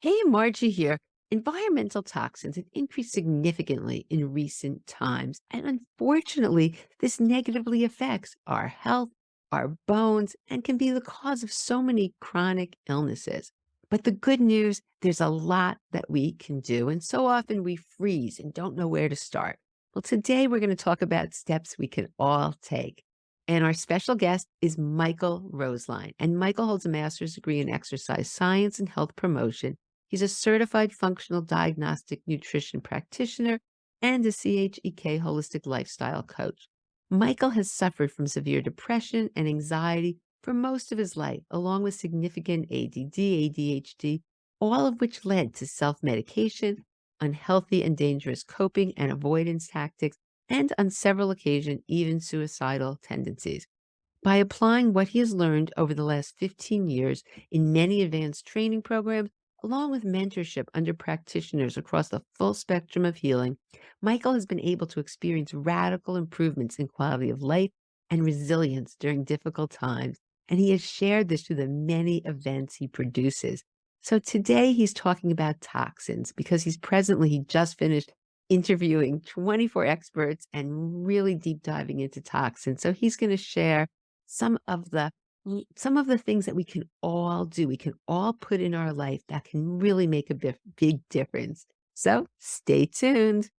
Hey, Margie here. Environmental toxins have increased significantly in recent times. And unfortunately, this negatively affects our health, our bones, and can be the cause of so many chronic illnesses. But the good news, there's a lot that we can do. And so often we freeze and don't know where to start. Well, today we're going to talk about steps we can all take. And our special guest is Michael Roesslein. And Michael holds a master's degree in exercise science and health promotion. He's a certified functional diagnostic nutrition practitioner and a CHEK holistic lifestyle coach. Michael has suffered from severe depression and anxiety for most of his life, along with significant ADD, ADHD, all of which led to self medication, unhealthy and dangerous coping and avoidance tactics, and on several occasions, even suicidal tendencies. By applying what he has learned over the last 15 years in many advanced training programs, along with mentorship under practitioners across the full spectrum of healing, Michael has been able to experience radical improvements in quality of life and resilience during difficult times. And he has shared this through the many events he produces. So today he's talking about toxins because he just finished interviewing 24 experts and really deep diving into toxins. So he's going to share some of the some of the things that we can all do, we can all put in our life that can really make a big difference. So stay tuned.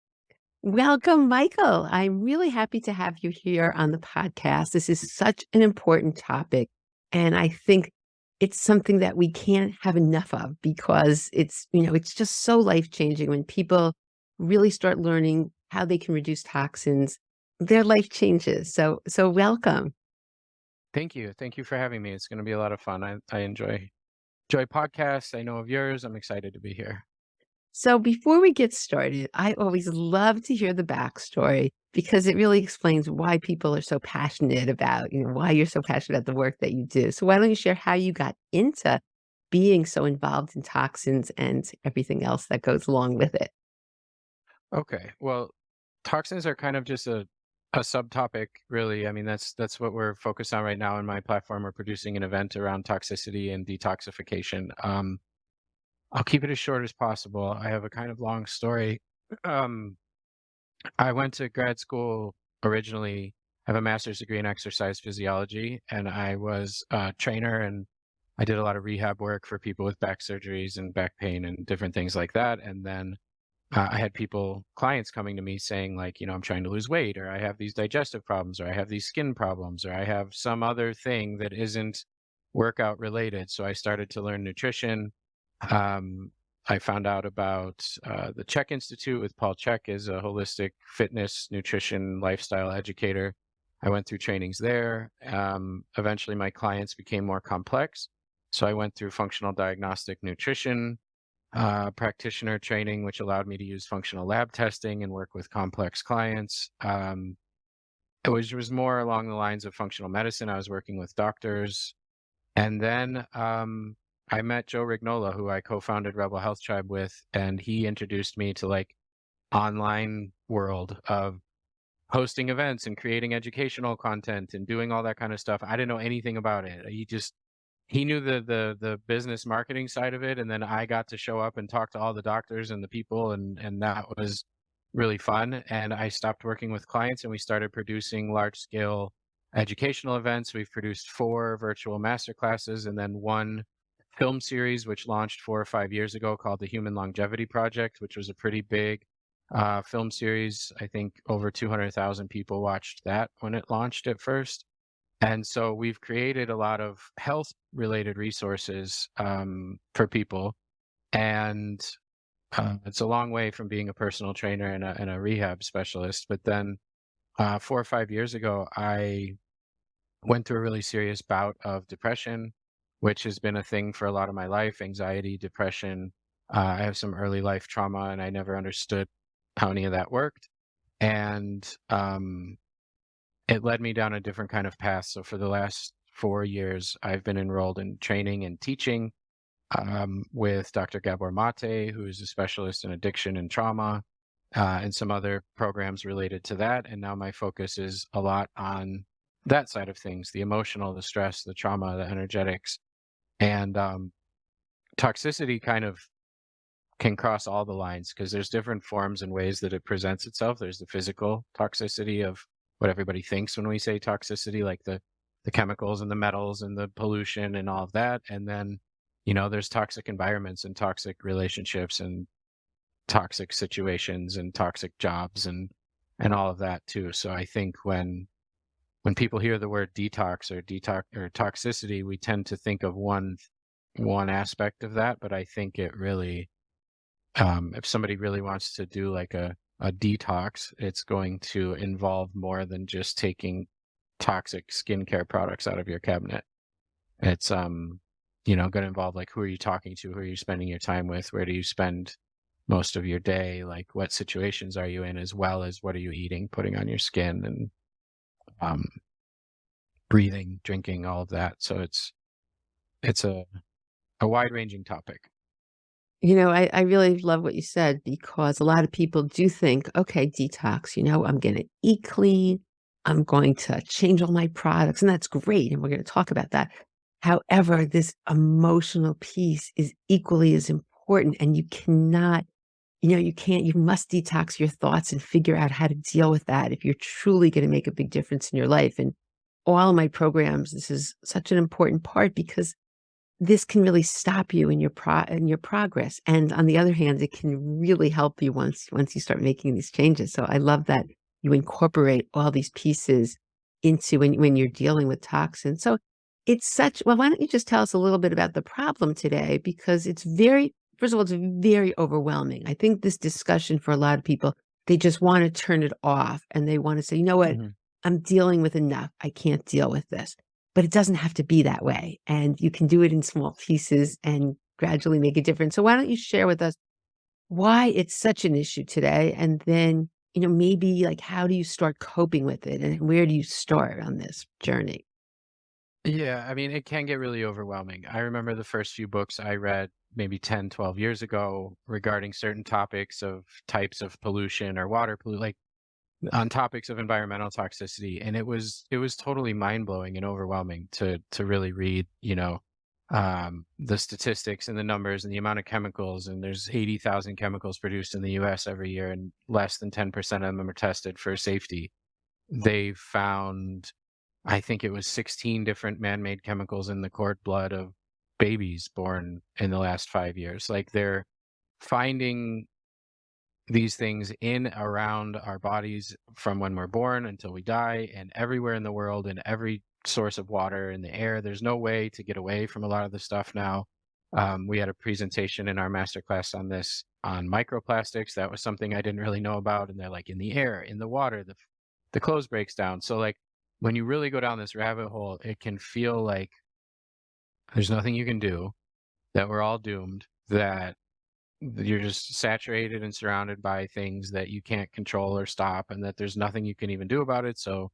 Welcome, Michael. I'm really happy to have you here on the podcast. This is such an important topic. And I think it's something that we can't have enough of because it's just so life changing when people really start learning how they can reduce toxins. Their life changes. So welcome. Thank you. Thank you for having me. It's going to be a lot of fun. I enjoy podcasts. I know of yours. I'm excited to be here. So before we get started, I always love to hear the backstory because it really explains why people are so passionate about, why you're so passionate about the work that you do. So why don't you share how you got into being so involved in toxins and everything else that goes along with it? Okay. Well, toxins are kind of just a subtopic, really. I mean, that's what we're focused on right now in my platform. We're producing an event around toxicity and detoxification. I'll keep it as short as possible. I have a kind of long story. Um, I went to grad school originally. I have a master's degree in exercise physiology, and I was a trainer and I did a lot of rehab work for people with back surgeries and back pain and different things like that. And then I had clients coming to me saying, like, I'm trying to lose weight, or I have these digestive problems, or I have these skin problems, or I have some other thing that isn't workout related. So I started to learn nutrition. Um, I found out about the CHEK Institute with Paul CHEK is a holistic fitness, nutrition, lifestyle educator. I went through trainings there. Eventually, my clients became more complex. So I went through functional diagnostic nutrition, practitioner training, which allowed me to use functional lab testing and work with complex clients. It was more along the lines of functional medicine. I was working with doctors. And then I met Joe Rignola, who I co-founded Rebel Health Tribe with, and he introduced me to like online world of hosting events and creating educational content and doing all that kind of stuff. I didn't know anything about it. He knew the business marketing side of it, and then I got to show up and talk to all the doctors and the people, and that was really fun. And I stopped working with clients, and we started producing large scale educational events. We've produced 4 virtual masterclasses and then 1 film series, which launched 4 or 5 years ago, called the Human Longevity Project, which was a pretty big film series. I think over 200,000 people watched that when it launched at first. And so we've created a lot of health related resources for people. And it's a long way from being a personal trainer and a rehab specialist. But then 4 or 5 years ago, I went through a really serious bout of depression, which has been a thing for a lot of my life, anxiety, depression. I have some early life trauma, and I never understood how any of that worked. And it led me down a different kind of path. So for the last 4 years, I've been enrolled in training and teaching with Dr. Gabor Mate, who is a specialist in addiction and trauma, and some other programs related to that. And now my focus is a lot on that side of things, the emotional, the stress, the trauma, the energetics. And toxicity kind of can cross all the lines because there's different forms and ways that it presents itself. There's the physical toxicity of what everybody thinks when we say toxicity, like the chemicals and the metals and the pollution and all of that. And then, there's toxic environments and toxic relationships and toxic situations and toxic jobs and all of that too. So I think when people hear the word detox or toxicity, we tend to think of one aspect of that, but I think it really, if somebody really wants to do like a detox, it's going to involve more than just taking toxic skincare products out of your cabinet. It's going to involve like who are you talking to, who are you spending your time with, where do you spend most of your day, like what situations are you in, as well as what are you eating, putting on your skin, and um, breathing, drinking, all of that. So it's a wide ranging topic. I really love what you said because a lot of people do think, okay, detox, I'm going to eat clean. I'm going to change all my products. And that's great. And we're going to talk about that. However, this emotional piece is equally as important. And you cannot, you must detox your thoughts and figure out how to deal with that if you're truly going to make a big difference in your life. And all of my programs, this is such an important part because this can really stop you in your progress, and on the other hand, it can really help you once you start making these changes. So I love that you incorporate all these pieces into when you're dealing with toxins. So it's such well, why don't you just tell us a little bit about the problem today? Because it's very first of all, it's very overwhelming. I think this discussion for a lot of people, they just wanna turn it off, and they wanna say, "You know what? Mhm. I'm dealing with enough. I can't deal with this." But it doesn't have to be that way, and you can do it in small pieces and gradually make a difference. So why don't you share with us why it's such an issue today, and then, maybe, like, how do you start coping with it, and where do you start on this journey? Yeah, I mean, it can get really overwhelming. I remember the first few books I read maybe 10, 12 years ago regarding certain topics of types of pollution or water pollution, like on topics of environmental toxicity. And it was totally mind-blowing and overwhelming to really read, the statistics and the numbers and the amount of chemicals. And there's 80,000 chemicals produced in the US every year, and less than 10% of them are tested for safety. They found, I think it was 16 different man-made chemicals in the cord blood of babies born in the last 5 years. Like, they're finding these things in, around our bodies from when we're born until we die, and everywhere in the world, in every source of water, in the air. There's no way to get away from a lot of the stuff now. We had a presentation in our masterclass on this, on microplastics. That was something I didn't really know about, and they're like in the air, in the water, the clothes breaks down. So like when you really go down this rabbit hole, it can feel like there's nothing you can do, that we're all doomed, that you're just saturated and surrounded by things that you can't control or stop, and that there's nothing you can even do about it. So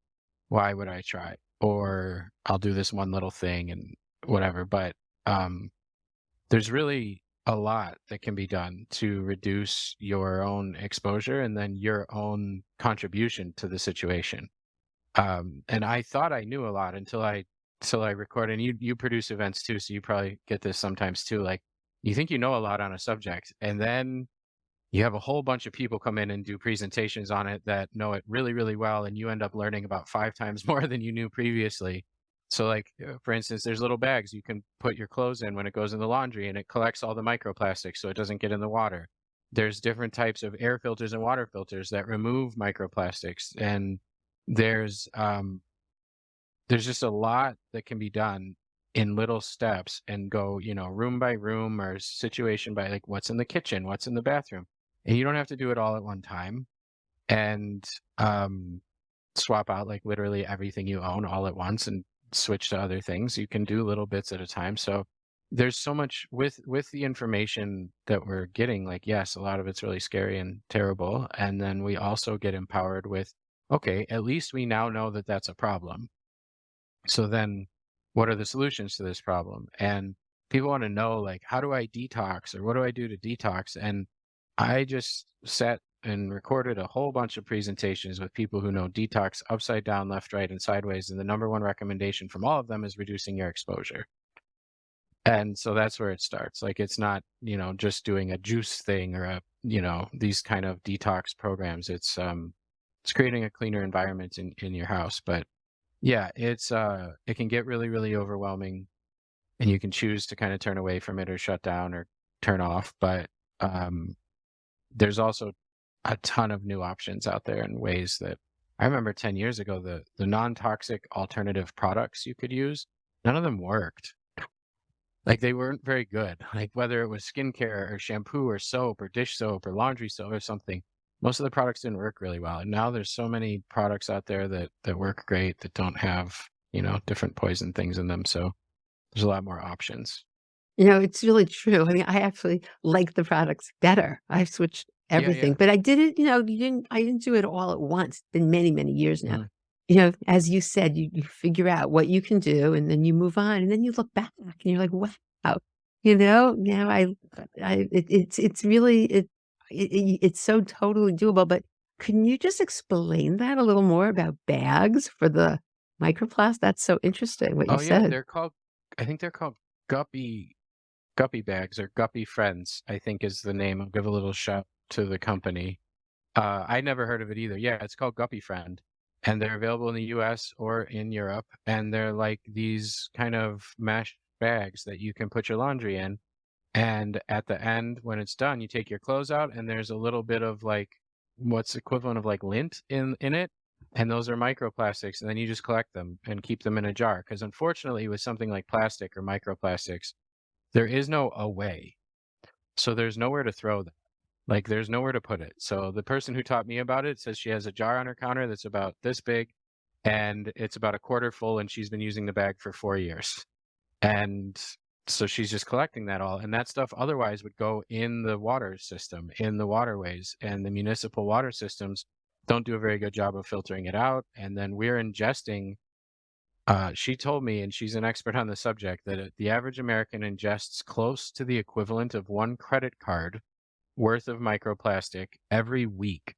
why would I try? Or I'll do this one little thing and whatever. But um, there's really a lot that can be done to reduce your own exposure and then your own contribution to the situation. And I thought I knew a lot until I record, and you produce events too, so you probably get this sometimes too. Like, you think you know a lot on a subject, and then you have a whole bunch of people come in and do presentations on it that know it really, really well, and you end up learning about 5 times more than you knew previously. So, like, for instance, there's little bags you can put your clothes in when it goes in the laundry, and it collects all the microplastics so it doesn't get in the water. There's different types of air filters and water filters that remove microplastics, and there's um, there's just a lot that can be done in little steps, and go, room by room or situation by, like, what's in the kitchen, what's in the bathroom. And you don't have to do it all at one time, and swap out like literally everything you own all at once and switch to other things. You can do little bits at a time. So there's so much with the information that we're getting. Like, yes, a lot of it's really scary and terrible. And then we also get empowered with, okay, at least we now know that that's a problem. So then what are the solutions to this problem? And people want to know, like, how do I detox, or what do I do to detox? And I just sat and recorded a whole bunch of presentations with people who know detox upside down, left, right, and sideways. And the number one recommendation from all of them is reducing your exposure. And so that's where it starts. Like it's not, just doing a juice thing or these kind of detox programs. It's creating a cleaner environment in your house. But yeah, it can get really, really overwhelming and you can choose to kind of turn away from it or shut down or turn off. But um there's also a ton of new options out there and ways that I remember 10 years ago, the non-toxic alternative products you could use, none of them worked. Like, they weren't very good. Like, whether it was skincare or shampoo or soap or dish soap or laundry soap or something, most of the products didn't work really well. And now there's so many products out there that work great that don't have, different poison things in them. So there's a lot more options. It's really true. I mean, I actually like the products better. I've switched Yeah, everything, yeah. but I did it, I didn't do it all at once. It's been many, many years now. Mhm. As you said, you figure out what you can do and then you move on and then you look back and you're like, wow, now it's really, it's so totally doable. But can you just explain that a little more about bags for the microplast? That's so interesting what you Oh, yeah, said. I think they're called Guppy bags or Guppy Friends, I think is the name. I'll give a little shout to the company. I never heard of it either. Yeah, it's called Guppy Friend, and they're available in the US or in Europe, and they're like these kind of mesh bags that you can put your laundry in. And at the end, when it's done, you take your clothes out, and there's a little bit of like what's equivalent of like lint in it, and those are microplastics, and then you just collect them and keep them in a jar. Because unfortunately, with something like plastic or microplastics, there is no away. So there's nowhere to throw them. Like there's nowhere to put it. So the person who taught me about it says she has a jar on her counter that's about this big and it's about a quarter full and she's been using the bag for 4 years. And so she's just collecting that all. And that stuff otherwise would go in the water system, in the waterways, and the municipal water systems don't do a very good job of filtering it out. And then we're ingesting she told me, and she's an expert on the subject, that the average American ingests close to the equivalent of one credit card worth of microplastic every week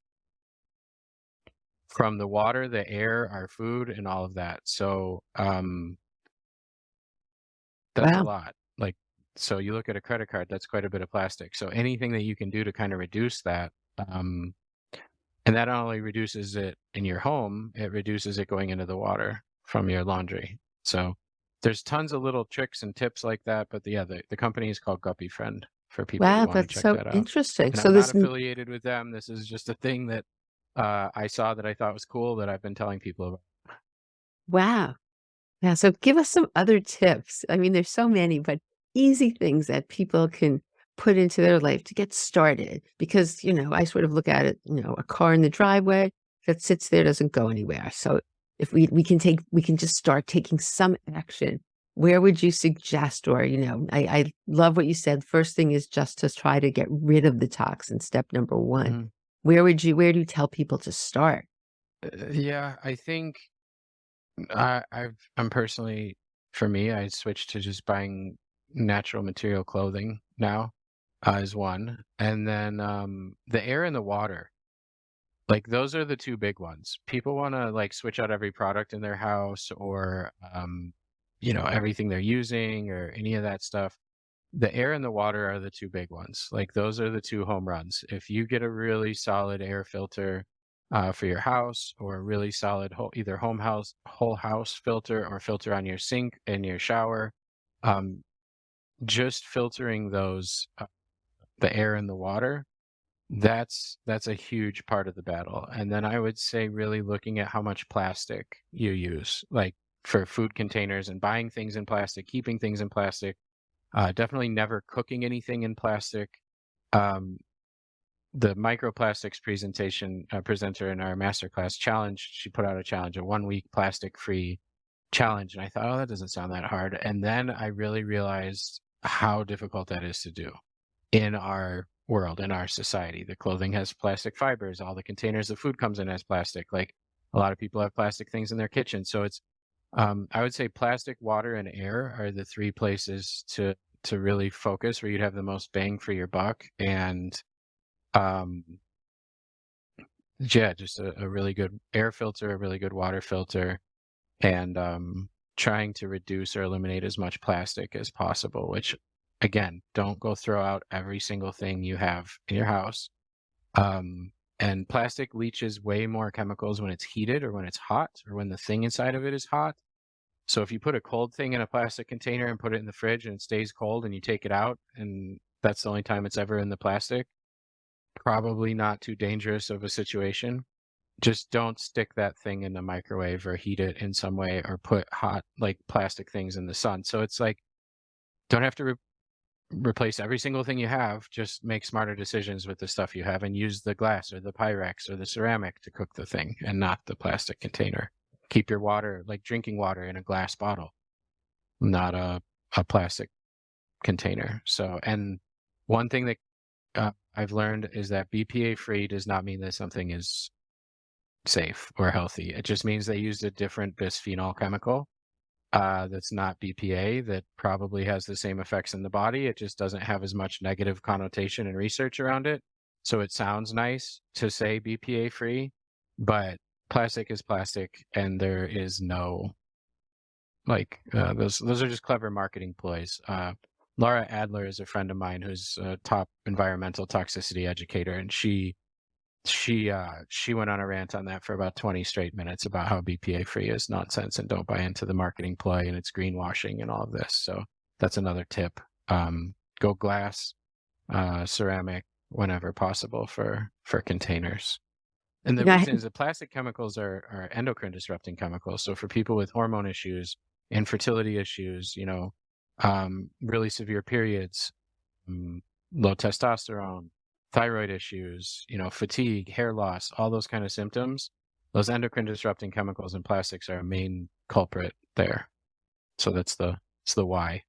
from the water, the air, our food, and all of that. So that's a Wow. lot. Like, so you look at a credit card, that's quite a bit of plastic. So anything that you can do to kind of reduce that, um, and that not only reduces it in your home, it reduces it going into the water from your laundry. So there's tons of little tricks and tips like that. But yeah, the company is called Guppy Friend for people who Wow, want to that's check so that out. interesting. And So I'm not this affiliated with them. This is just a thing that I saw that I thought was cool that I've been telling people about. wow. Yeah, so give us some other tips. I mean, there's so many, but easy things that people can put into their life to get started. Because, I sort of look at it, a car in the driveway that sits there doesn't go anywhere. So if we can just start taking some action. Where would you suggest, or, I love what you said. First thing is just to try to get rid of the toxin, step number one. Mhm. Where do you tell people to start? Yeah, I think I'm personally, for me, I switched to just buying natural material clothing now is one. And then the air and the water. Like those are the two big ones. People want to like switch out every product in their house or everything they're using or any of that stuff. The air and the water are the two big ones. Like those are the two home runs. If you get a really solid air filter for your house or a really solid either whole house filter or filter on your sink and your shower, um, just filtering those the air and the water, that's a huge part of the battle. And then I would say really looking at how much plastic you use, like for food containers and buying things in plastic, keeping things in plastic. Definitely never cooking anything in plastic. Um, the microplastics presenter in our masterclass challenge, she put out a challenge, a 1 week plastic free challenge. And I thought, oh, that doesn't sound that hard. And then I really realized how difficult that is to do in our world, in our society. The clothing has plastic fibers. All the containers the food comes in has plastic. Like a lot of people have plastic things in their kitchen. So it's, I would say plastic, water, and air are the three places to really focus where you'd have the most bang for your buck. And um, yeah, just a really good air filter, a really good water filter, and trying to reduce or eliminate as much plastic as possible, which again, don't go throw out every single thing you have in your house. And plastic leaches way more chemicals when it's heated or when it's hot or when the thing inside of it is hot. So if you put a cold thing in a plastic container and put it in the fridge and it stays cold and you take it out and that's the only time it's ever in the plastic, probably not too dangerous of a situation. Just don't stick that thing in the microwave or heat it in some way or put hot like plastic things in the sun. So it's like don't have to replace every single thing you have, just make smarter decisions with the stuff you have and use the glass or the Pyrex or the ceramic to cook the thing and not the plastic container. Keep your water, like drinking water, in a glass bottle, not a plastic container. So, and one thing that I've learned is that BPA free does not mean that something is safe or healthy. It just means they used a different bisphenol chemical that's not BPA that probably has the same effects in the body. It just doesn't have as much negative connotation and research around it. So it sounds nice to say BPA free, but plastic is plastic and there is no those are just clever marketing ploys. Laura Adler is a friend of mine who's a top environmental toxicity educator, and she went on a rant on that for about 20 straight minutes about how BPA free is nonsense and don't buy into the marketing ploy and it's greenwashing and all of this. So that's another tip. Go glass, ceramic whenever possible for containers. And You the know, reason is that plastic chemicals are endocrine disrupting chemicals. So for people with hormone issues, infertility issues, really severe periods, mm, low testosterone, thyroid issues, fatigue, hair loss, all those kind of symptoms, those endocrine disrupting chemicals and plastics are a main culprit there. So it's the why.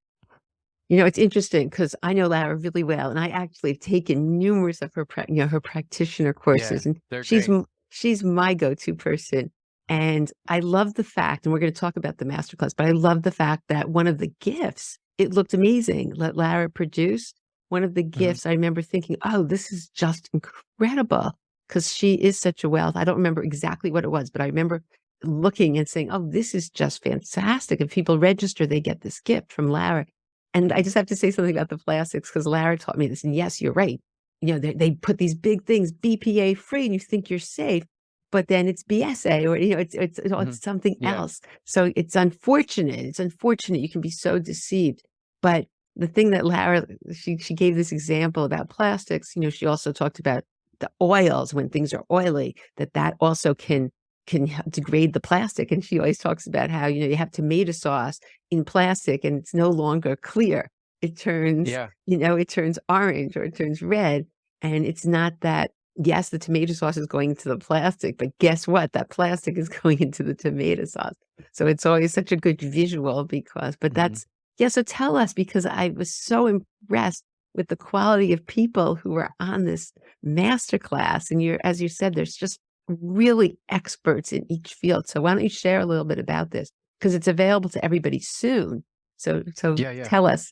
it's interesting because I know Lara really well, and I actually have taken numerous of her, her practitioner Yeah, courses, and they're she's great. she's my go-to person. And I love the fact, and we're going to talk about the masterclass, but I love the fact that one of the gifts, it looked amazing, that Lara produced. One of the Hmm. gifts, I remember thinking, oh, this is just incredible because she is such a wealth. I don't remember exactly what it was, but I remember looking and saying, oh, this is just fantastic. If people register, they get this gift from Lara. And I just have to say something about the plastics because Lara taught me this. And yes, you're right. They put these big things BPA free, and you think you're safe, but then it's BSA, or Hmm. it's something Yeah. else. So it's unfortunate. It's unfortunate you can be so deceived. But the thing that Lara, she gave this example about plastics. She also talked about the oils when things are oily, that also can degrade the plastic. And she always talks about how you have tomato sauce in plastic and it's no longer clear. It turns Yeah. it turns orange or it turns red, and it's not that. Yes, the tomato sauce is going into the plastic, but guess what? That plastic is going into the tomato sauce. So it's always such a good visual but Hmm. yeah. So tell us, because I was so impressed with the quality of people who were on this masterclass. And as you said, there's just really experts in each field. So why don't you share a little bit about this? Because it's available to everybody soon. So Yeah, yeah. tell us.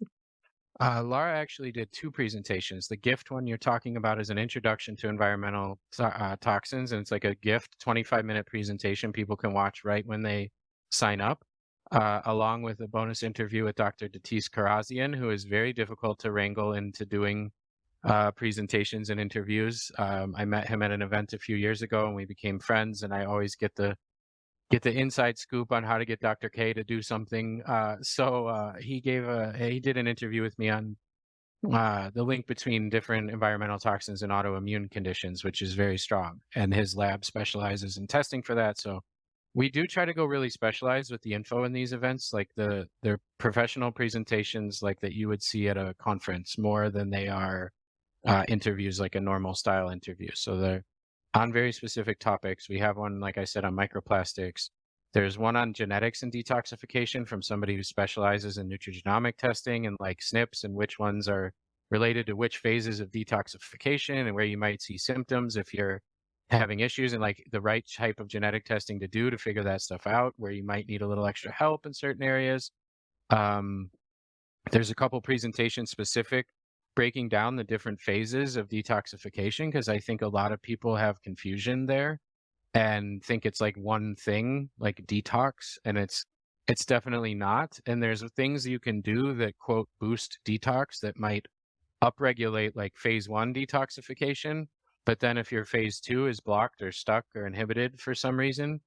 Laura actually did two presentations. The gift one you're talking about is an introduction to environmental toxins, and it's like a gift 25-minute presentation people can watch right when they sign up, along with a bonus interview with Dr. Datis Karazian, who is very difficult to wrangle into doing presentations and interviews. I met him at an event a few years ago, and we became friends. And I always get the inside scoop on how to get Dr. K to do something. So he did an interview with me on the link between different environmental toxins and autoimmune conditions, which is very strong. And his lab specializes in testing for that. So we do try to go really specialized with the info in these events, like they're professional presentations like that you would see at a conference more than they are interviews like a normal style interview. So they're on very specific topics. We have one, like I said, on microplastics. There's one on genetics and detoxification from somebody who specializes in nutrigenomic testing and like SNPs and which ones are related to which phases of detoxification and where you might see symptoms if you're having issues, and like the right type of genetic testing to do to figure that stuff out, where you might need a little extra help in certain areas. Um, there's a couple presentations specific breaking down the different phases of detoxification, because I think a lot of people have confusion there and think it's like one thing, like detox, and It's definitely not, and there's things you can do that, quote, "boost detox" that might upregulate, like, phase 1 detoxification, but then if your phase 2 is blocked or stuck or inhibited for some reason,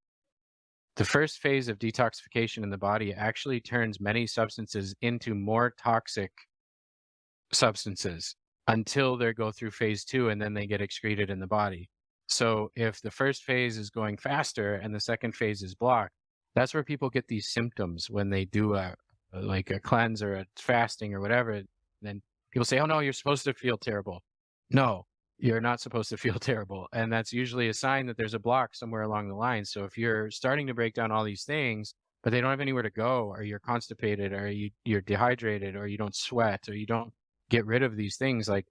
the first phase of detoxification in the body actually turns many substances into more toxic substances until they go through phase 2 and then they get excreted in the body. So if the first phase is going faster and the second phase is blocked, that's where people get these symptoms when they do like a cleanse or a fasting or whatever. Then people say, "Oh no, you're supposed to feel terrible." No, you're not supposed to feel terrible. And that's usually a sign that there's a block somewhere along the line. So if you're starting to break down all these things, but they don't have anywhere to go, or you're constipated, or you're dehydrated, or you don't sweat, or you don't get rid of these things, like,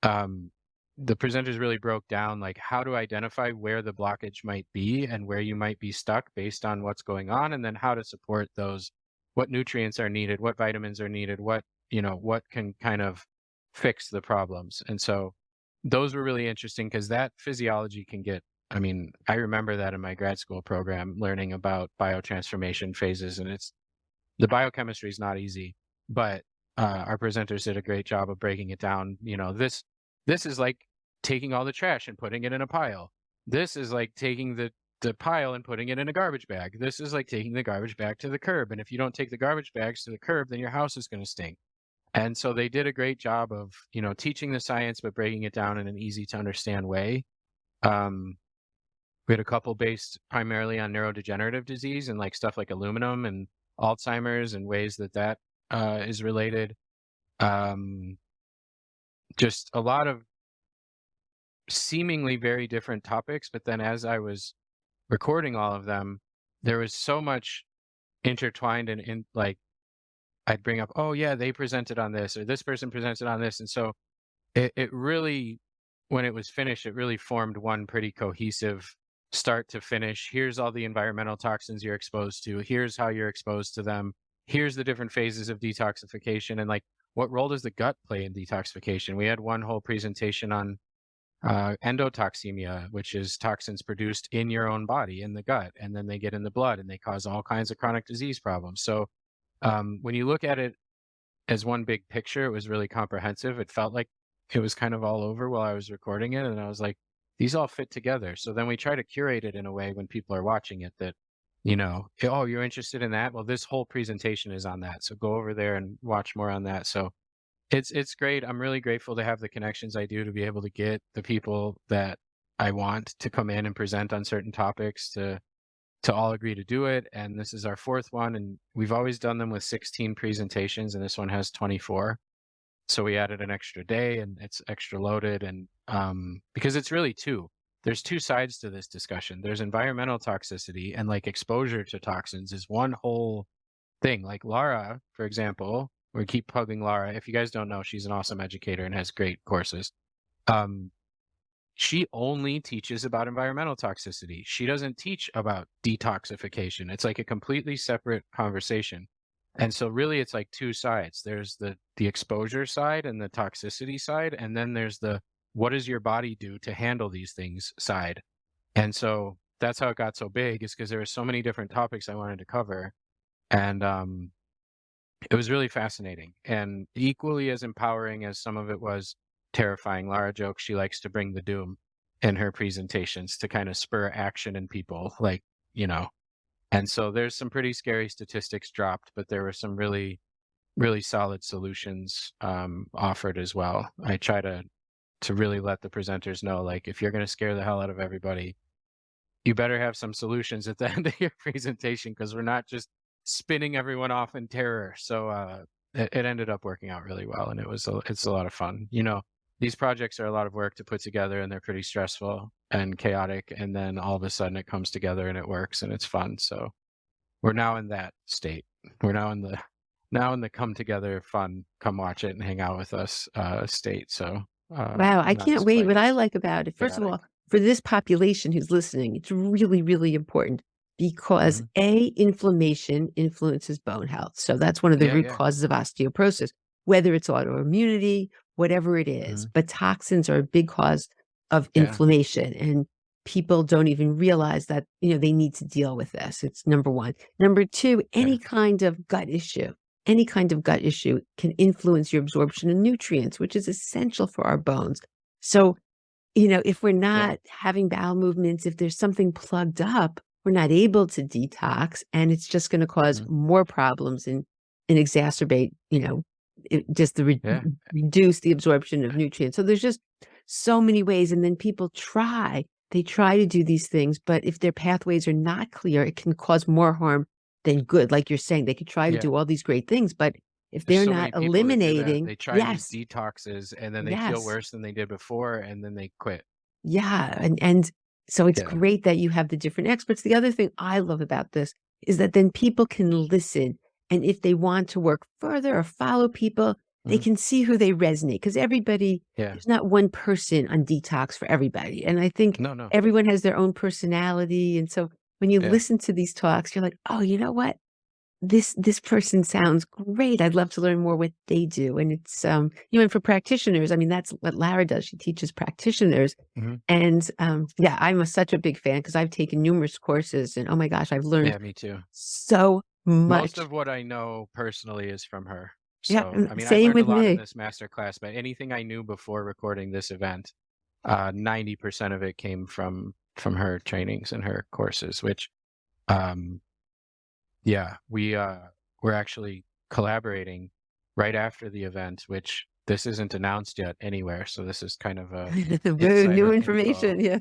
um, the presenters really broke down, like, how to identify where the blockage might be and where you might be stuck based on what's going on, and then how to support those, what nutrients are needed, what vitamins are needed, what can kind of fix the problems. And so those were really interesting because that physiology can get, I mean, I remember that in my grad school program, learning about biotransformation phases, and the biochemistry is not easy, but our presenters did a great job of breaking it down. This is like taking all the trash and putting it in a pile. This is like taking the pile and putting it in a garbage bag. This is like taking the garbage bag to the curb. And if you don't take the garbage bags to the curb, then your house is going to stink. And so they did a great job of, teaching the science, but breaking it down in an easy to understand way. Um, we had a couple based primarily on neurodegenerative disease and like stuff like aluminum and Alzheimer's and ways that is related. Um, just a lot of seemingly very different topics, but then as I was recording all of them, there was so much intertwined and in like I'd bring up, oh yeah, they presented on this or this person presented on this. And so it really, when it was finished, it really formed one pretty cohesive start to finish. Here's all the environmental toxins you're exposed to. Here's how you're exposed to them. Here's the different phases of detoxification. And like, what role does the gut play in detoxification? We had one whole presentation on endotoxemia, which is toxins produced in your own body, in the gut, and then they get in the blood and they cause all kinds of chronic disease problems. So when you look at it as one big picture, it was really comprehensive. It felt like it was kind of all over while I was recording it, and I was like, these all fit together. So then we try to curate it in a way when people are watching it that, oh, you're interested in that? Well, this whole presentation is on that. So go over there and watch more on that. So it's great. I'm really grateful to have the connections I do to be able to get the people that I want to come in and present on certain topics to all agree to do it. And this is our fourth one, and we've always done them with 16 presentations, and this one has 24. So we added an extra day, and it's extra loaded, and because it's really two. There's two sides to this discussion. There's environmental toxicity, and like exposure to toxins is one whole thing. Like Laura, for example, we keep plugging Laura. If you guys don't know, she's an awesome educator and has great courses. She only teaches about environmental toxicity. She doesn't teach about detoxification. It's like a completely separate conversation. And so really it's like two sides. There's the exposure side and the toxicity side, and then there's the what does your body do to handle these things side. And so that's how it got so big, is because there were so many different topics I wanted to cover. And it was really fascinating and equally as empowering as some of it was terrifying. Lara jokes she likes to bring the doom in her presentations to kind of spur action in people, like, and so there's some pretty scary statistics dropped, but there were some really, really solid solutions offered as well. I try to really let the presenters know, like, if you're going to scare the hell out of everybody, you better have some solutions at the end of your presentation, because we're not just spinning everyone off in terror. So it ended up working out really well, and it's a lot of fun. These projects are a lot of work to put together, and they're pretty stressful and chaotic, and then all of a sudden it comes together and it works and it's fun. So we're now in that state. We're now in the come together fun, come watch it and hang out with us state. So Wow, I not can't as wait. quite What I as like about it, first of chaotic. all, for this population who's listening, it's really, really important because Hmm. A, inflammation influences bone health. So that's one of the Yeah, root yeah. causes of osteoporosis, whether it's autoimmunity, whatever it is. Hmm. But toxins are a big cause of Yeah. inflammation. And people don't even realize that, they need to deal with this. It's number one. Number two, Yeah. any kind of gut issue can influence your absorption of nutrients, which is essential for our bones. So, if we're Yeah. not having bowel movements, if there's something plugged up, we're not able to detox, and it's just going to cause Mhm. more problems and exacerbate, just Yeah. reduce the absorption of nutrients. So there's just so many ways. And then people they try to do these things, but if their pathways are not clear, it can cause more harm than good. Like you're saying, they could try to Yeah. do all these great things, but if There's they're so not many people that do that. eliminating, They try these yes, detoxes and then they feel yes, worse than they did before and then they quit. yeah, and so it's Yeah. great that you have the different experts. The other thing I love about this is that then people can listen, and if they want to work further or follow people, they Mhm. can see who they resonate, because Yeah. there's not one person on detox for everybody, and I think No, no. everyone has their own personality, and so when you Yeah. listen to these talks, you're like, "Oh, you know what? This person sounds great. I'd love to learn more what they do." And it's, and for practitioners, I mean, that's what Lara does. She teaches practitioners. Mhm. And yeah, I'm such a big fan because I've taken numerous courses and oh my gosh, I've learned Yeah, me too. so Most much. of what I know personally is from her. Yeah, So, and I mean, I same learned a with lot in me. this masterclass, but anything I knew before recording this event, 90% of it came from her trainings and her courses, which um yeah, we're actually collaborating right after the event, which this isn't announced yet anywhere, so this is kind of a Woo, new insider info. information. Yeah.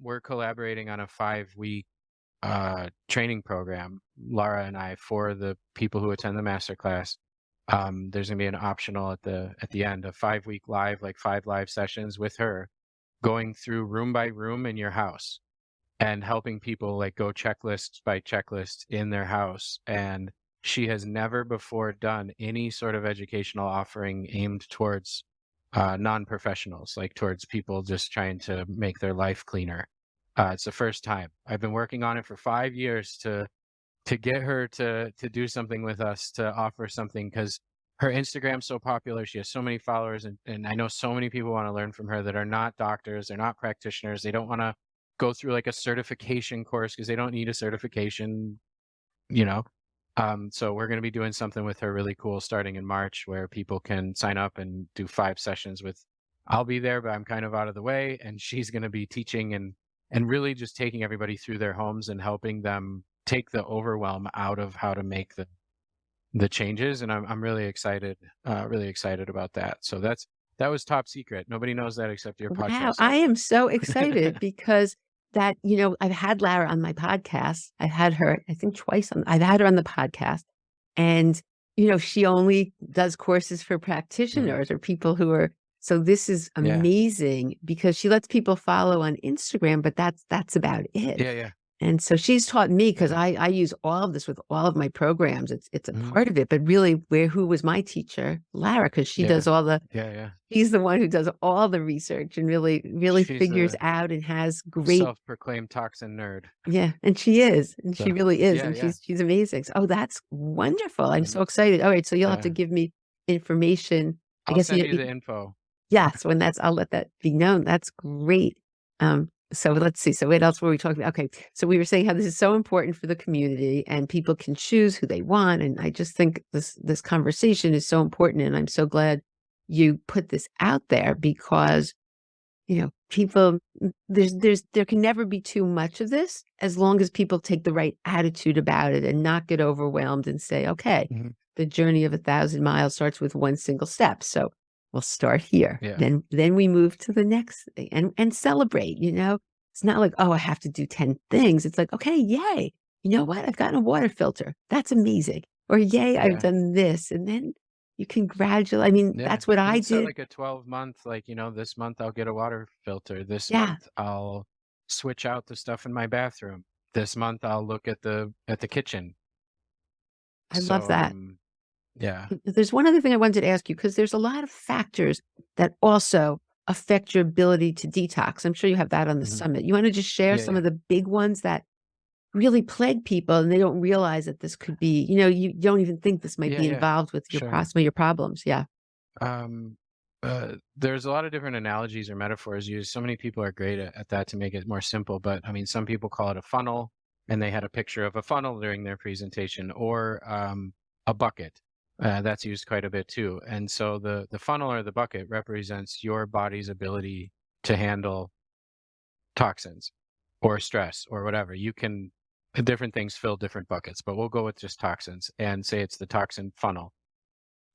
We're collaborating on a 5-week training program, Laura and I, for the people who attend the masterclass. There's gonna be an optional at the end, a 5-week live, like 5 live sessions with her, going through room by room in your house and helping people like go checklist by checklist in their house. And she has never before done any sort of educational offering aimed towards non-professionals, like towards people just trying to make their life cleaner. It's the first time. I've been working on it for 5 years to get her to do something with us, to offer something, because her Instagram's so popular. She has so many followers, and I know so many people want to learn from her that are not doctors, they're not practitioners, they don't want to go through like a certification course because they don't need a certification, you know. So we're going to be doing something with her really cool starting in March where people can sign up and do 5 sessions with. I'll be there, but I'm kind of out of the way, and she's going to be teaching and really just taking everybody through their homes and helping them take the overwhelm out of how to make the changes. And I'm really excited about that. So that was top secret. Nobody knows that except your Wow, podcast I am audience. so excited because I've had Lara on my podcast. I've had her, I think twice I've had her on the podcast. And, she only does courses for Mhm. practitioners or people who are, so this is Yeah, amazing because she lets people follow on Instagram, but that's about it. yeah, yeah, And so she's taught me because yeah. I use all of this with all of my programs. It's a Hmm. part of it, but really who was my teacher? Lara, because she Yeah, does all the yeah, yeah. She's the one who does all the research and really She's figures a out and has great. self-proclaimed toxin nerd. Yeah, and she is, and she So really is, yeah, and yeah. she's amazing. So, oh, that's wonderful. I'm Mhm. so excited. Alright, so you'll have to Yeah. give me information. I I'll guess send you the info. yes, I'll let that be known. That's great. So let's see. So what else were we talking about? Okay, so we were saying how this is so important for the community and people can choose who they want. And I just think this conversation is so important. And I'm so glad you put this out there because people there can never be too much of this as long as people take the right attitude about it and not get overwhelmed and say, okay, Mhm. the journey of 1,000 miles starts with one single step. So we'll start here. Yeah, Then we move to the next thing and celebrate, It's not like, oh, I have to do 10 things. It's like, okay, yay. You know what? I've gotten a water filter. That's amazing. Or yay, I've yeah, done this. And then you congratulate. I mean, yeah. that's what You I can set did. like a 12-month, like, this month I'll get a water filter. This Yeah, month I'll switch out the stuff in my bathroom. This month I'll look at the kitchen. I love So that. yeah. There's one other thing I wanted to ask you because there's a lot of factors that also affect your ability to detox. I'm sure you have that on the Mhm. summit. You want to just share Yeah, some yeah. of the big ones that really plague people and they don't realize that this could be, you don't even think this might Yeah, be yeah. involved with Sure. some of your problems. Yeah. Um There's a lot of different analogies or metaphors used. So many people are great at that to make it more simple. But I mean, some people call it a funnel, and they had a picture of a funnel during their presentation, or a bucket. That's used quite a bit too. And so the funnel or the bucket represents your body's ability to handle toxins or stress or whatever. You can different things fill different buckets, but we'll go with just toxins and say it's the toxin funnel.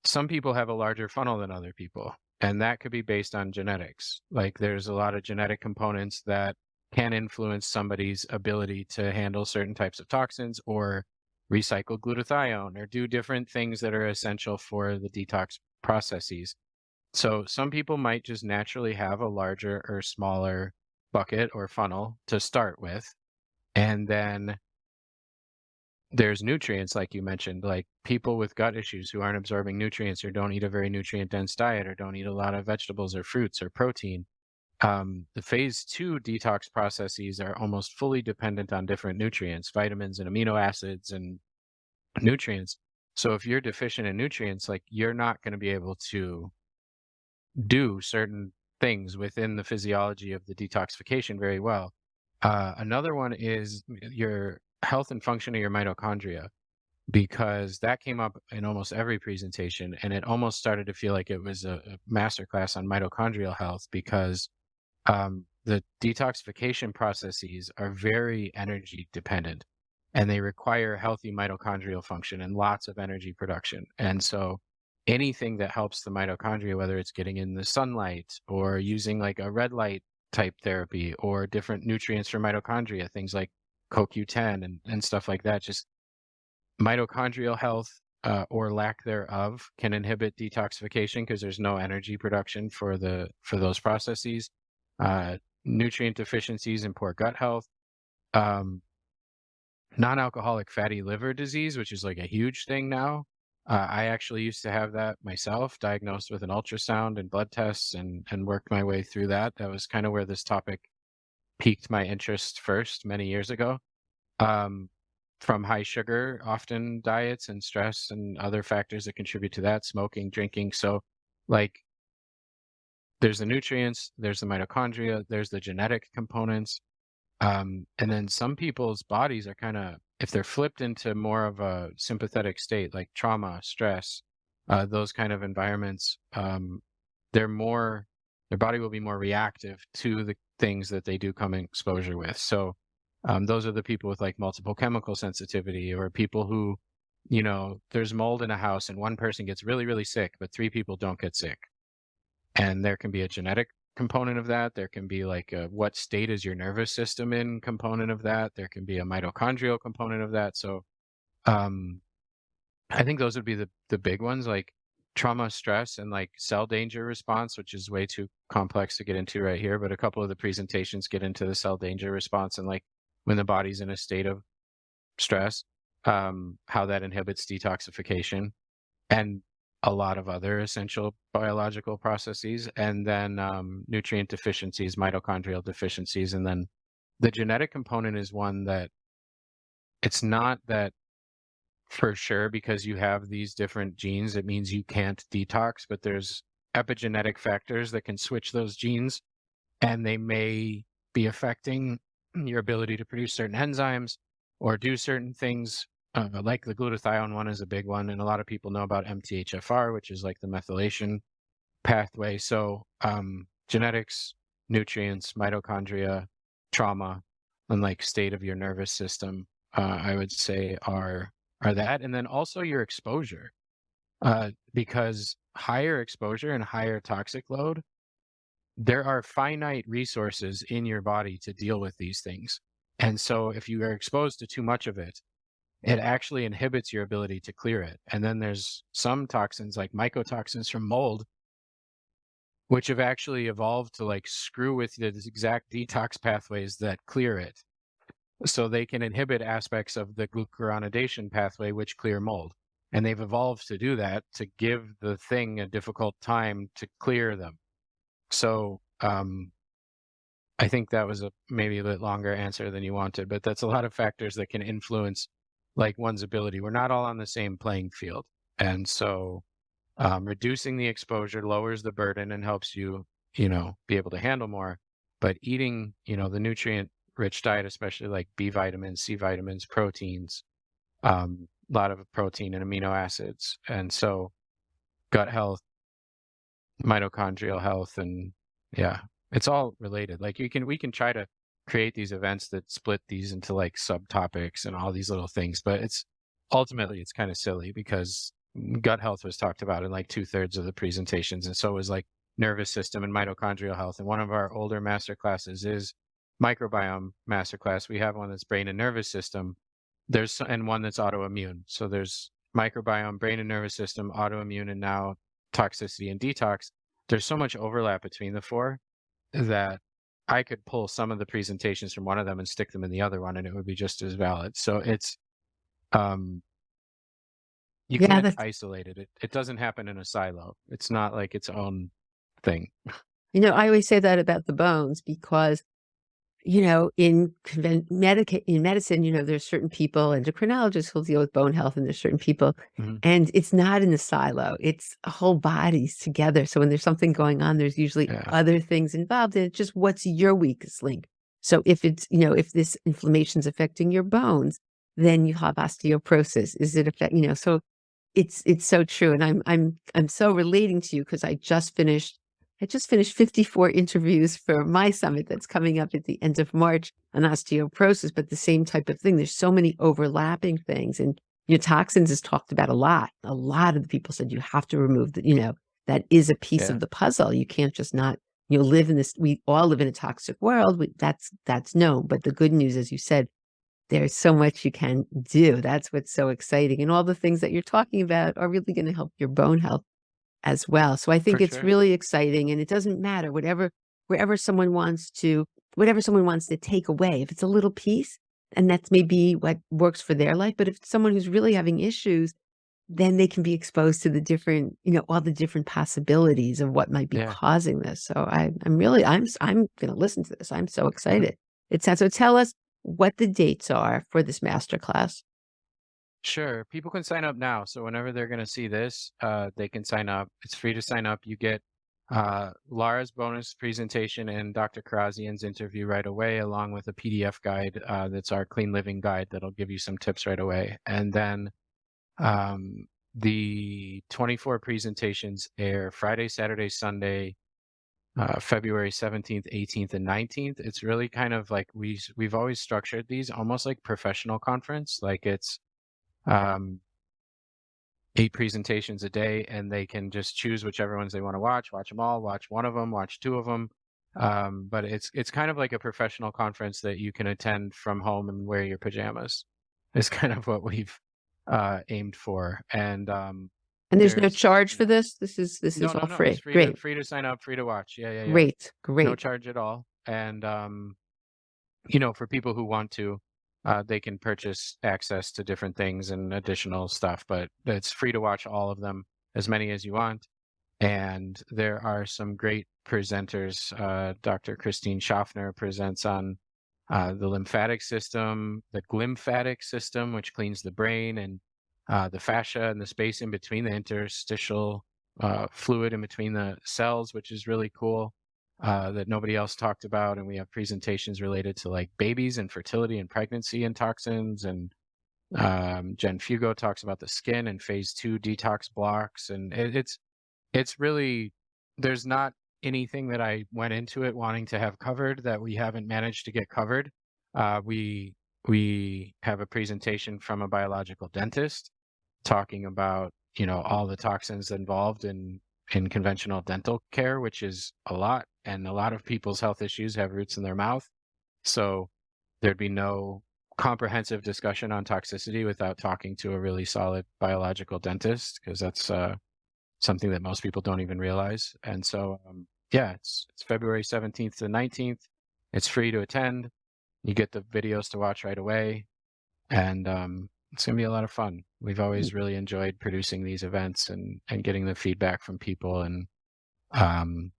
Some people have a larger funnel than other people, and that could be based on genetics. Like there's a lot of genetic components that can influence somebody's ability to handle certain types of toxins or recycle glutathione or do different things that are essential for the detox processes. So some people might just naturally have a larger or smaller bucket or funnel to start with, and then there's nutrients, like you mentioned, like people with gut issues who aren't absorbing nutrients or don't eat a very nutrient dense diet or don't eat a lot of vegetables or fruits or protein. The phase two detox processes are almost fully dependent on different nutrients, vitamins and amino acids and nutrients. So if you're deficient in nutrients, like you're not going to be able to do certain things within the physiology of the detoxification very well. Another one is your health and function of your mitochondria, because that came up in almost every presentation, and it almost started to feel like it was a masterclass on mitochondrial health because the detoxification processes are very energy dependent, and they require healthy mitochondrial function and lots of energy production. And so anything that helps the mitochondria, whether it's getting in the sunlight or using like a red light type therapy or different nutrients for mitochondria, things like CoQ10 and stuff like that, just mitochondrial health or lack thereof can inhibit detoxification because there's no energy production for those processes. Nutrient deficiencies and poor gut health, um, non-alcoholic fatty liver disease, which is like a huge thing now. I actually used to have that myself, diagnosed with an ultrasound and blood tests, and worked my way through that. That was kind of where this topic piqued my interest first many years ago. Um, from high sugar, often diets and stress and other factors that contribute to that, smoking, drinking. So, like, there's the nutrients, there's the mitochondria, there's the genetic components. And then some people's bodies are kind of, if they're flipped into more of a sympathetic state, like trauma, stress, those kind of environments, they're more, their body will be more reactive to the things that they do come in exposure with. So those are the people with like multiple chemical sensitivity, or people who, there's mold in a house and one person gets really, really sick, but three people don't get sick. And there can be a genetic component of that. There can be like a, what state is your nervous system in component of that. There can be a mitochondrial component of that. So um, I think those would be the big ones, like trauma, stress, and like cell danger response, which is way too complex to get into right here. But a couple of the presentations get into the cell danger response and like when the body's in a state of stress, how that inhibits detoxification. And a lot of other essential biological processes, and then nutrient deficiencies, mitochondrial deficiencies. And then the genetic component is one that it's not that for sure because you have these different genes, it means you can't detox, but there's epigenetic factors that can switch those genes, and they may be affecting your ability to produce certain enzymes or do certain things. Like the glutathione one is a big one, and a lot of people know about MTHFR, which is like the methylation pathway. So genetics, nutrients, mitochondria, trauma, and like state of your nervous system, I would say are that, and then also your exposure, because higher exposure and higher toxic load, there are finite resources in your body to deal with these things. And so if you are exposed to too much of it, it actually inhibits your ability to clear it. And then there's some toxins like mycotoxins from mold, which have actually evolved to like screw with the exact detox pathways that clear it. So they can inhibit aspects of the glucuronidation pathway, which clear mold. And they've evolved to do that to give the thing a difficult time to clear them. So I think that was maybe a bit longer answer than you wanted, but that's a lot of factors that can influence like one's ability. We're not all on the same playing field. And so Reducing the exposure lowers the burden and helps you, be able to handle more. But eating, the nutrient-rich diet, especially like B vitamins, C vitamins, proteins, a lot of protein and amino acids, and so gut health, mitochondrial health, and yeah, it's all related. Like we can try to create these events that split these into like subtopics and all these little things, but it's ultimately it's kind of silly because gut health was talked about in like two-thirds of the presentations, and so was like nervous system and mitochondrial health. And one of our older master classes is microbiome masterclass. We have one that's brain and nervous system. And one that's autoimmune. So there's microbiome, brain and nervous system, autoimmune, and now toxicity and detox. There's so much overlap between the four that I could pull some of the presentations from one of them and stick them in the other one, and it would be just as valid. So it's um, you Yeah, can't that's isolate it. It doesn't happen in a silo. It's not like its own thing. I always say that about the bones because in medicine, there's certain people, endocrinologists who'll deal with bone health, and there's certain people, Mhm. and it's not in a silo. It's whole bodies together. So when there's something going on, there's usually Yeah, other things involved, and it's just what's your weakest link. So if this inflammation's affecting your bones, then you have osteoporosis. Is it so it's so true, and I'm so relating to you because I just finished 54 interviews for my summit that's coming up at the end of March on osteoporosis, but the same type of thing. There's so many overlapping things, and toxins is talked about a lot. A lot of the people said you have to remove that is a piece yeah, of the puzzle. You can't just not live in this. We all live in a toxic world. That's known, but the good news, as you said, there's so much you can do. That's what's so exciting. And all the things that you're talking about are really going to help your bone health as well. So I think for it's sure. really exciting, and it doesn't matter wherever someone wants to take away. If it's a little piece, and that's maybe what works for their life, but if it's someone who's really having issues, then they can be exposed to the different, all the different possibilities of what might be Yeah. causing this. So I'm going to listen to this. I'm so excited. It sounds so. Tell us what the dates are for this masterclass. Sure. People can sign up now. So whenever they're going to see this, they can sign up. It's free to sign up. You get Lara's bonus presentation and Dr. Karazian's interview right away, along with a PDF guide that's our clean living guide that'll give you some tips right away. And then the 24 presentations air Friday, Saturday, Sunday, February 17th, 18th, and 19th. It's really kind of like we've always structured these almost like professional conference. Like it's um, 8 presentations a day, and they can just choose whichever ones they want to watch them all, watch one of them, watch 2 of them. But it's kind of like a professional conference that you can attend from home and wear your pajamas. Is kind of what we've aimed for. And And there's no there's charge for this. This is no, no, all no. It's free. Great, free to sign up, free to watch. Yeah, yeah, yeah. great, No great. charge at all. And for people who want to, they can purchase access to different things and additional stuff, but it's free to watch all of them, as many as you want. And there are some great presenters. Dr. Christine Schaffner presents on the lymphatic system, the glymphatic system, which cleans the brain, and the fascia and the space in between the interstitial fluid in between the cells, which is really cool that nobody else talked about. And we have presentations related to like babies and fertility and pregnancy and toxins. And Jen Fugo talks about the skin and phase 2 detox blocks. And it's really, there's not anything that I went into it wanting to have covered that we haven't managed to get covered. We have a presentation from a biological dentist talking about, all the toxins involved in conventional dental care, which is a lot, and a lot of people's health issues have roots in their mouth. So there'd be no comprehensive discussion on toxicity without talking to a really solid biological dentist, because that's something that most people don't even realize. And so, yeah, it's February 17th to 19th. It's free to attend. You get the videos to watch right away, and it's gonna be a lot of fun. We've always really enjoyed producing these events and getting the feedback from people. And um,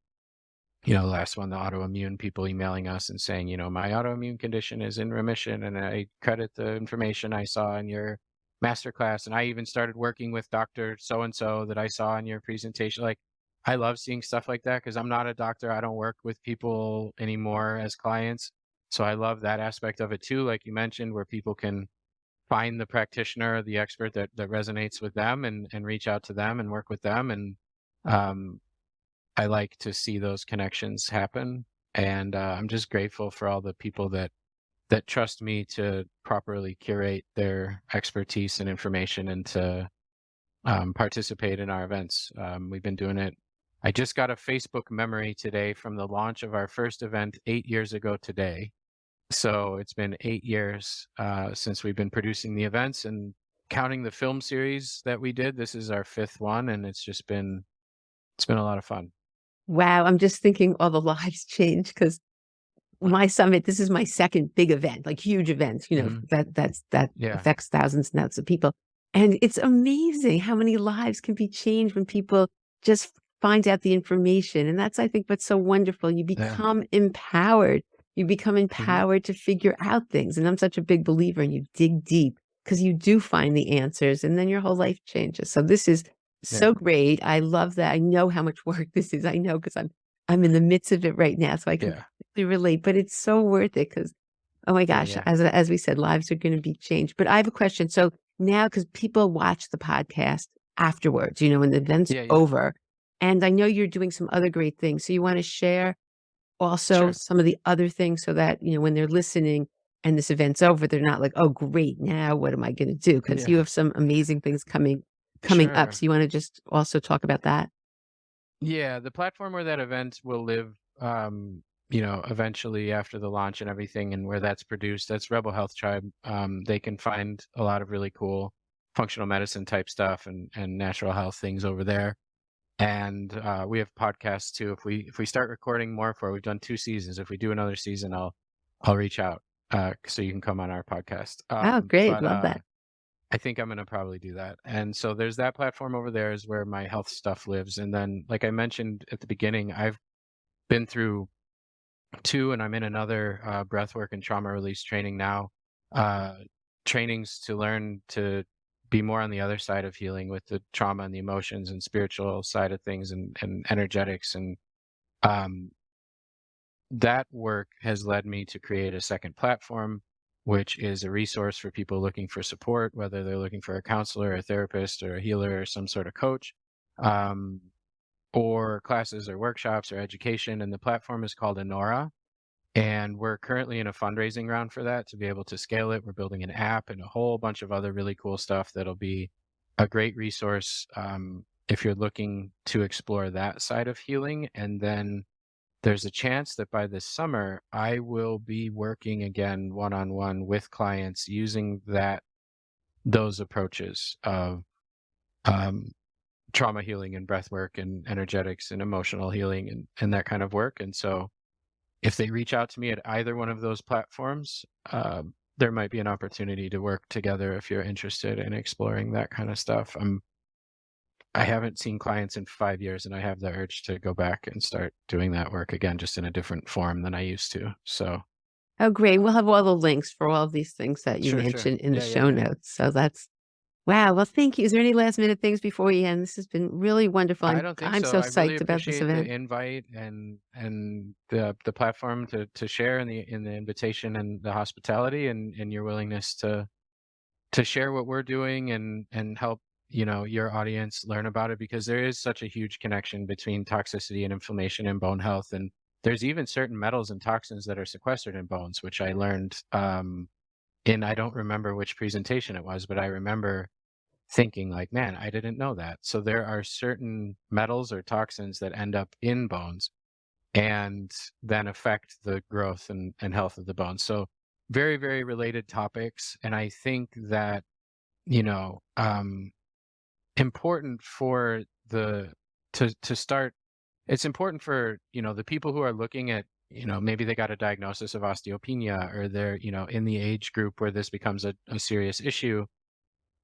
the last one, the autoimmune people emailing us and saying, my autoimmune condition is in remission, and I credit the information I saw in your Masterclass, and I even started working with Dr. So and so that I saw in your presentation. Like, I love seeing stuff like that because I'm not a doctor. I don't work with people anymore as clients. So I love that aspect of it too, like you mentioned, where people can find the practitioner, the expert that resonates with them and reach out to them and work with them. And um, I like to see those connections happen. And I'm just grateful for all the people that trust me to properly curate their expertise and information and to participate in our events. We've been doing it. I just got a Facebook memory today from the launch of our first event 8 years ago today. So it's been 8 years since we've been producing the events and counting the film series that we did. This is our fifth one, and it's been a lot of fun. Wow, I'm just thinking all the lives change because my summit, this is my second big event, like huge event, Hmm. that Yeah, affects thousands and thousands of people. And it's amazing how many lives can be changed when people just find out the information. And that's, I think, what's so wonderful. You yeah. become empowered. You become Hmm. empowered to figure out things. And I'm such a big believer and you dig deep because you do find the answers and then your whole life changes. So this is Yeah, so great. I love that. I know how much work this is. I know because I'm in the midst of it right now. So I can yeah, relate, but it's so worth it because, oh my yeah, gosh, yeah, as we said, lives are going to be changed. But I have a question. So now, because people watch the podcast afterwards, when the event's yeah, yeah. over, and I know you're doing some other great things. So you want to share also Sure. some of the other things so that, when they're listening and this event's over, they're not like, oh, great, now what am I going to do? Because you Yeah, have some amazing things coming up. sure. So you want to just also talk about that? Yeah, the platform where that event will live, eventually after the launch and everything, and where that's produced, that's Rebel Health Tribe. They can find a lot of really cool functional medicine type stuff and natural health things over there. And we have podcasts too. If we start recording more for, we've done 2 seasons. If we do another season, I'll reach out so you can come on our podcast. Oh, great. But Love that. I think I'm gonna probably do that. And so there's that platform over there is where my health stuff lives. And then, like I mentioned at the beginning, I've been through two, and I'm in another breathwork and trauma release training now. Uh, Trainings to learn to be more on the other side of healing with the trauma and the emotions and spiritual side of things and energetics. And um, that work has led me to create a second platform, which is a resource for people looking for support, whether they're looking for a counselor, a therapist, or a healer, or some sort of coach, um, or classes or workshops or education. And the platform is called Enora. And we're currently in a fundraising round for that to be able to scale it. We're building an app and a whole bunch of other really cool stuff that'll be a great resource if you're looking to explore that side of healing. And then there's a chance that by this summer, I will be working again one-on-one with clients using those approaches of um, trauma healing and breath work and energetics and emotional healing and that kind of work. And so if they reach out to me at either one of those platforms, there might be an opportunity to work together if you're interested in exploring that kind of stuff. I haven't seen clients in 5 years, and I have the urge to go back and start doing that work again, just in a different form than I used to. So, Oh, great. We'll have all the links for all of these things that you sure, sure. mentioned in the Yeah, yeah, show yeah. notes. So that's wow. Well, thank you. Is there any last minute things before we end? This has been really wonderful. I I'm don't think I'm so. so I really psyched about this appreciate the event. invite and the platform to share in the invitation and the hospitality and your willingness to share what we're doing and help your audience learn about it, because there is such a huge connection between toxicity and inflammation and bone health. And there's even certain metals and toxins that are sequestered in bones, which I learned in, I don't remember which presentation it was, but I remember thinking like, man, I didn't know that. So there are certain metals or toxins that end up in bones and then affect the growth and health of the bones. So very, very related topics. And I think that you know, important for the to start. It's important for the people who are looking at maybe they got a diagnosis of osteopenia, or they're in the age group where this becomes a serious issue,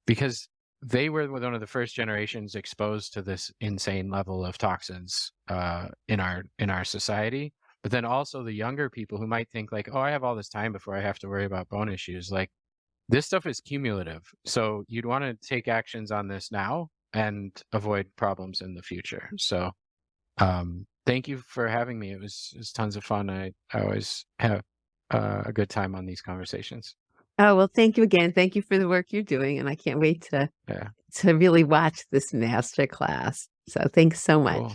because they were one of the first generations exposed to this insane level of toxins in our society. But then also the younger people who might think like, oh, I have all this time before I have to worry about bone issues. Like, This stuff is cumulative, so you'd want to take actions on this now and avoid problems in the future. So, thank you for having me. It was tons of fun. I always have a good time on these conversations. Oh, well, thank you again. Thank you for the work you're doing, and I can't wait Yeah, to really watch this master class. So thanks so much. cool.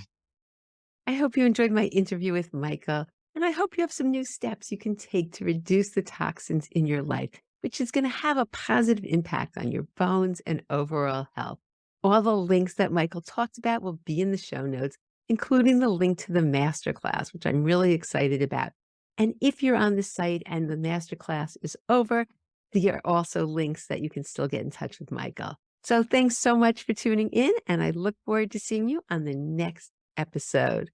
I hope you enjoyed my interview with Michael, and I hope you have some new steps you can take to reduce the toxins in your life, which is going to have a positive impact on your bones and overall health. All the links that Michael talked about will be in the show notes, including the link to the masterclass, which I'm really excited about. And if you're on the site and the masterclass is over, there are also links that you can still get in touch with Michael. So thanks so much for tuning in, and I look forward to seeing you on the next episode.